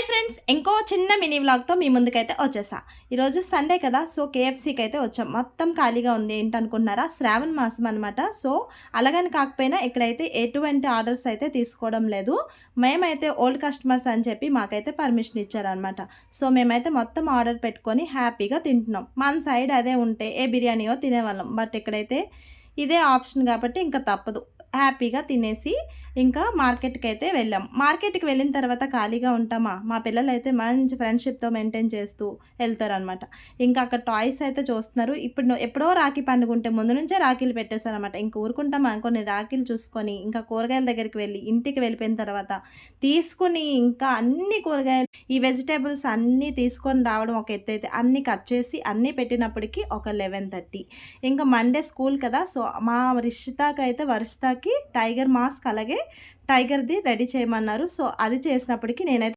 Hi friends, ఇంకో చిన్న mini వ్లాగ్తో మీ ముందుకైతే వచ్చేసా. ఈరోజు సండే కదా, సో కేఎఫ్సీకి అయితే వచ్చాం. మొత్తం ఖాళీగా ఉంది. ఏంటనుకుంటున్నారా, శ్రావణ మాసం అనమాట. సో అలాగని కాకపోయినా ఇక్కడైతే ఎటువంటి ఆర్డర్స్ అయితే తీసుకోవడం లేదు. మేమైతే ఓల్డ్ కస్టమర్స్ అని చెప్పి మాకైతే పర్మిషన్ ఇచ్చారనమాట. సో మేమైతే మొత్తం ఆర్డర్ పెట్టుకొని హ్యాపీగా తింటున్నాం. మన సైడ్ అదే ఉంటే ఏ బిర్యానీయో తినేవాళ్ళం. బట్ ఇక్కడైతే ఇదే ఆప్షన్ కాబట్టి ఇంకా తప్పదు. హ్యాపీగా తినేసి ఇంకా మార్కెట్కి అయితే వెళ్ళాం. మార్కెట్కి వెళ్ళిన తర్వాత ఖాళీగా ఉంటామా, మా పిల్లలు అయితే మంచి ఫ్రెండ్షిప్తో మెయింటైన్ చేస్తూ వెళ్తారనమాట. ఇంకా అక్కడ టాయ్స్ అయితే చూస్తున్నారు. ఇప్పుడు ఎప్పుడో రాఖీ పండుగ ఉంటే ముందు నుంచే రాఖీలు పెట్టేశారనమాట. ఇంక ఊరుకుంటామా, కొన్ని రాఖీలు చూసుకొని ఇంకా కూరగాయల దగ్గరికి వెళ్ళి ఇంటికి వెళ్ళిపోయిన తర్వాత తీసుకుని ఇంకా అన్ని కూరగాయలు ఈ వెజిటేబుల్స్ అన్నీ తీసుకొని రావడం ఒక ఎత్తు అయితే, అన్నీ కట్ చేసి అన్నీ పెట్టినప్పటికీ ఒక 11:30. ఇంకా మండే స్కూల్ కదా, సో మా వర్షితాకి టైగర్ మాస్క్ అలాగే టైగర్ది రెడీ చేయమన్నారు. సో అది చేసినప్పటికీ నేనైతే